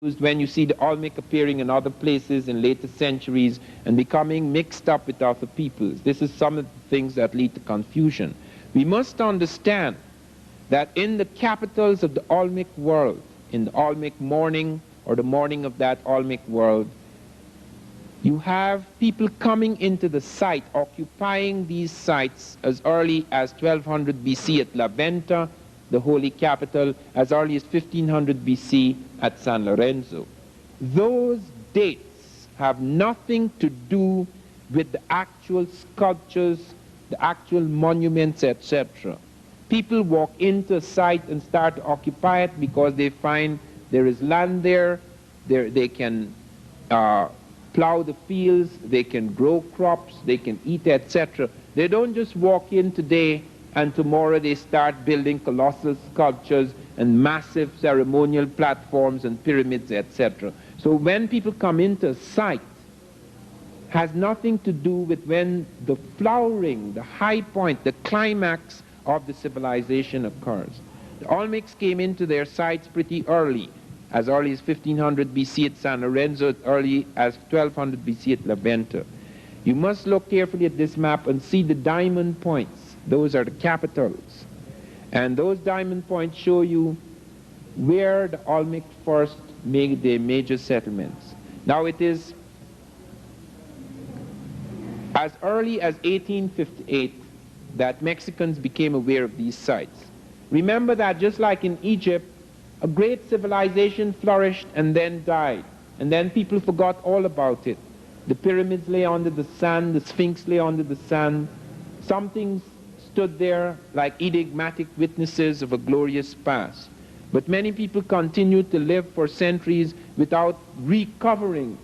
when you see the Olmec appearing in other places in later centuries and becoming mixed up with other peoples. This is some of the things that lead to confusion. We must understand that in the capitals of the Olmec world, in the Olmec morning or the morning of that Olmec world, you have people coming into the site, occupying these sites as early as 1200 BC at La Venta, the holy capital, as early as 1500 BC at San Lorenzo. Those dates have nothing to do with the actual sculptures, the actual monuments, etc. People walk into a site and start to occupy it because they find there is land there, they can plow the fields, they can grow crops, they can eat, etc. They don't just walk in today and tomorrow they start building colossal sculptures and massive ceremonial platforms and pyramids, etc. So when people come into a site, has nothing to do with when the flowering, the high point, the climax of the civilization occurs. The Olmecs came into their sites pretty early, as early as 1500 BC at San Lorenzo, as early as 1200 BC at La Venta. You must look carefully at this map and see the diamond points. Those are the capitals. And those diamond points show you where the Olmec first made their major settlements. Now it is as early as 1858 that Mexicans became aware of these sites. Remember that just like in Egypt, a great civilization flourished and then died, and then people forgot all about it. The pyramids lay under the sand, the Sphinx lay under the sand. Something stood there like enigmatic witnesses of a glorious past. But many people continued to live for centuries without recovering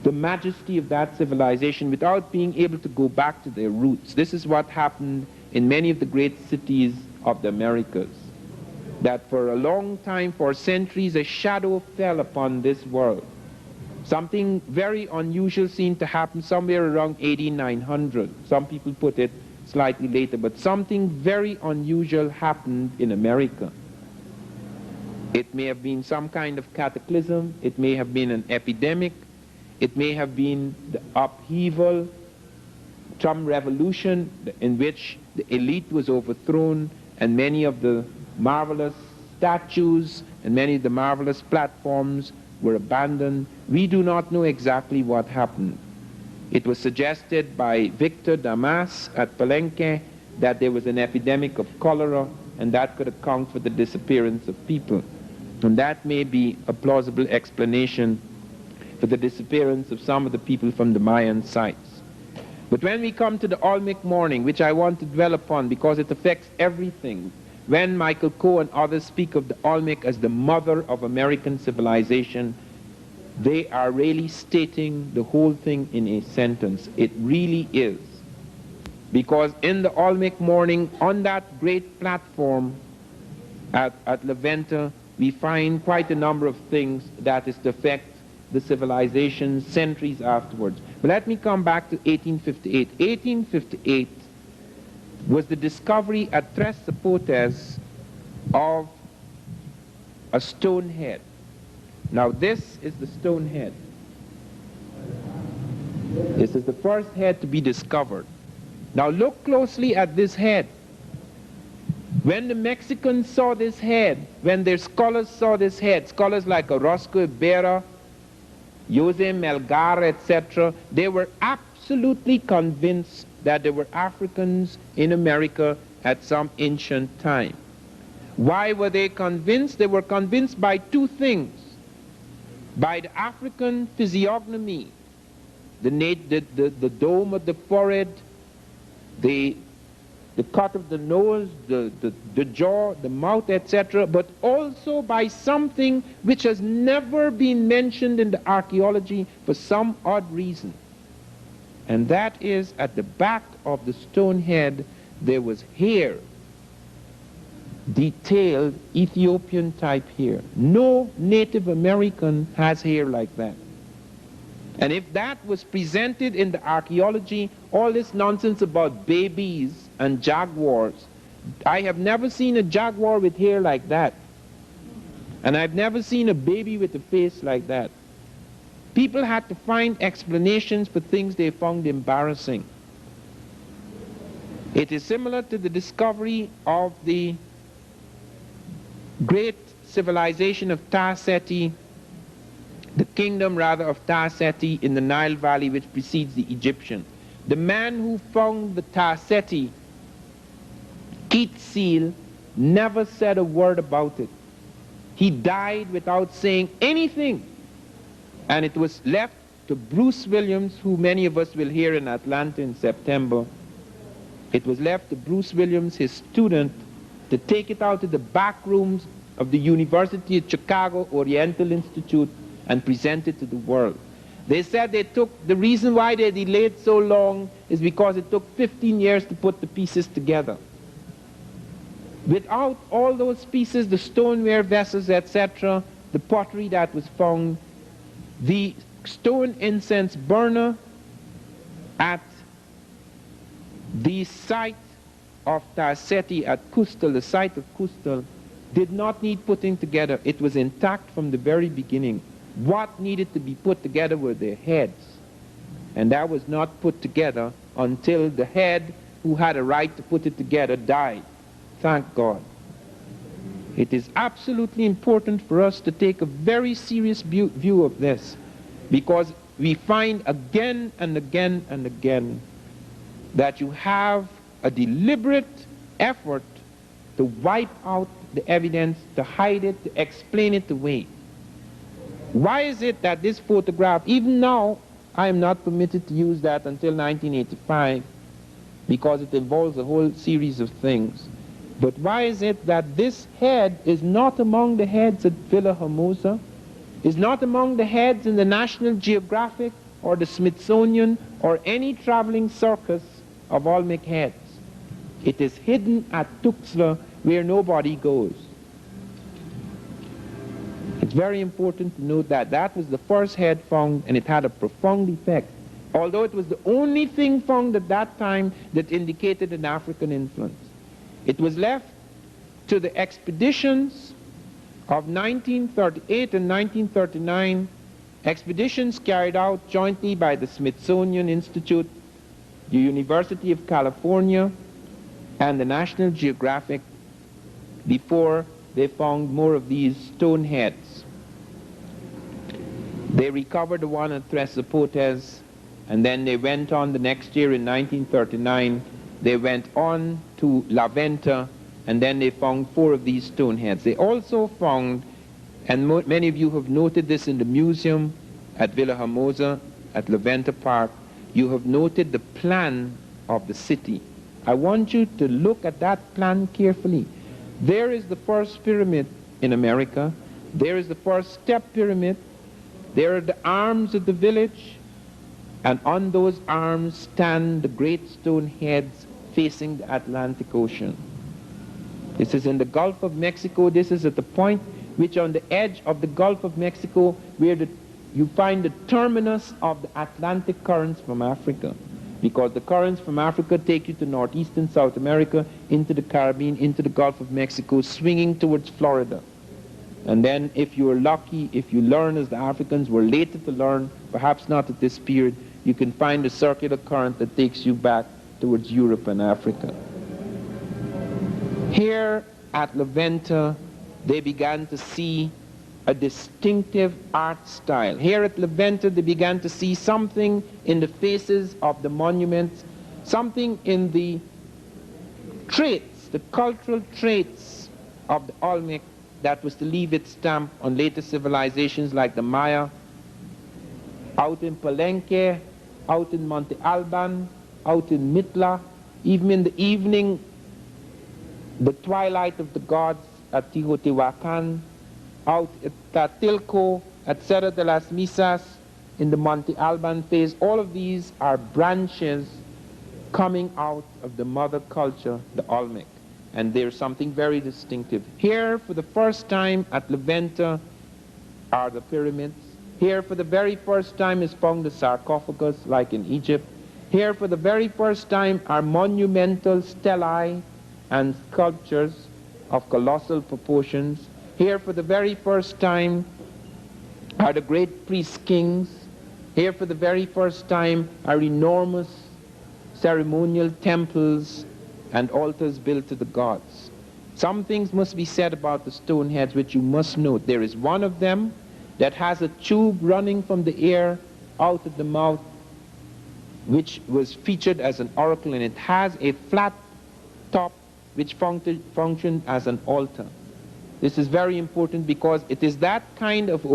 the majesty of that civilization, without being able to go back to their roots. This is what happened in many of the great cities of the Americas. That for a long time, for centuries, a shadow fell upon this world. Something very unusual seemed to happen somewhere around 8900. Some people put it slightly later, but something very unusual happened in America. It may have been some kind of cataclysm, it may have been an epidemic, it may have been the upheaval, some revolution in which the elite was overthrown and many of the marvelous statues and many of the marvelous platforms were abandoned. We do not know exactly what happened. It was suggested by Victor Damas at Palenque that there was an epidemic of cholera and that could account for the disappearance of people. And that may be a plausible explanation for the disappearance of some of the people from the Mayan sites. But when we come to the Olmec morning, which I want to dwell upon because it affects everything, when Michael Coe and others speak of the Olmec as the mother of American civilization, they are really stating the whole thing in a sentence. It really is. Because in the Olmec morning, on that great platform at La Venta, we find quite a number of things that is to affect the civilization centuries afterwards. But let me come back to 1858. 1858 was the discovery at Tres Zapotes of a stone head. Now this is the stone head. This is the first head to be discovered. Now look closely at this head. When the Mexicans saw this head, when their scholars saw this head, scholars like Orozco Ibarra, Jose Melgar, etc., they were absolutely convinced that there were Africans in America at some ancient time. Why were they convinced? They were convinced by two things. By the African physiognomy, the dome of the forehead, the cut of the nose, the jaw, the mouth, etc., but also by something which has never been mentioned in the archaeology for some odd reason. And that is, at the back of the stone head, there was hair, detailed Ethiopian type hair. No Native American has hair like that. And if that was presented in the archaeology, all this nonsense about babies and jaguars, I have never seen a jaguar with hair like that. And I've never seen a baby with a face like that. People had to find explanations for things they found embarrassing. It is similar to the discovery of the great civilization of Ta-Seti, the kingdom rather of Ta-Seti in the Nile Valley, which precedes the Egyptian. The man who found the Ta-Seti, Keith Seal, never said a word about it. He died without saying anything. And it was left to Bruce Williams, who many of us will hear in Atlanta in September. It was left to Bruce Williams, his student, to take it out to the back rooms of the University of Chicago Oriental Institute and present it to the world. They said the reason why they delayed so long is because it took 15 years to put the pieces together. Without all those pieces, the stoneware vessels, etc., the pottery that was found, the stone incense burner at the site of Ta-Seti at Kustal, the site of Kustal, did not need putting together. It was intact from the very beginning. What needed to be put together were their heads. And that was not put together until the head who had a right to put it together died. Thank God. It is absolutely important for us to take a very serious view of this, because we find again and again and again that you have a deliberate effort to wipe out the evidence, to hide it, to explain it away. Why is it that this photograph, even now, I am not permitted to use that until 1985, because it involves a whole series of things. But why is it that this head is not among the heads at Villa Hermosa, is not among the heads in the National Geographic or the Smithsonian or any traveling circus of Olmec heads? It is hidden at Tuxtla, where nobody goes. It's very important to note that that was the first head found, and it had a profound effect, although it was the only thing found at that time that indicated an African influence. It was left to the expeditions of 1938 and 1939, expeditions carried out jointly by the Smithsonian Institute, the University of California, and the National Geographic, before they found more of these stone heads. They recovered the one at Tres Zapotes, and then they went on the next year in 1939. They went on to La Venta, and then they found 4 of these stone heads. They also found, and many of you have noted this in the museum at Villa Hermosa, at La Venta Park, you have noted the plan of the city. I want you to look at that plan carefully. There is the first pyramid in America. There is the first step pyramid. There are the arms of the village, and on those arms stand the great stone heads facing the Atlantic Ocean. This is in the Gulf of Mexico. This is at the point which on the edge of the Gulf of Mexico where you find the terminus of the Atlantic currents from Africa, because the currents from Africa take you to northeastern South America, into the Caribbean, into the Gulf of Mexico, swinging towards Florida. And then if you are lucky, if you learn as the Africans were later to learn, perhaps not at this period, you can find a circular current that takes you back towards Europe and Africa. Here at La Venta, they began to see a distinctive art style. Here at La Venta, they began to see something in the faces of the monuments, something in the traits, the cultural traits of the Olmec that was to leave its stamp on later civilizations like the Maya, out in Palenque, out in Monte Alban, out in Mitla, even in the evening, the twilight of the gods at Teotihuacan, out at Tatilco, at Cerro de las Misas, in the Monte Alban phase. All of these are branches coming out of the mother culture, the Olmec. And there's something very distinctive. Here, for the first time at La Venta, are the pyramids. Here, for the very first time, is found the sarcophagus, like in Egypt. Here, for the very first time, are monumental stelae and sculptures of colossal proportions. Here for the very first time are the great priest kings. Here for the very first time are enormous ceremonial temples and altars built to the gods. Some things must be said about the stone heads which you must note. There is one of them that has a tube running from the ear out of the mouth, which was featured as an oracle, and it has a flat top which functioned as an altar. This is very important because it is that kind of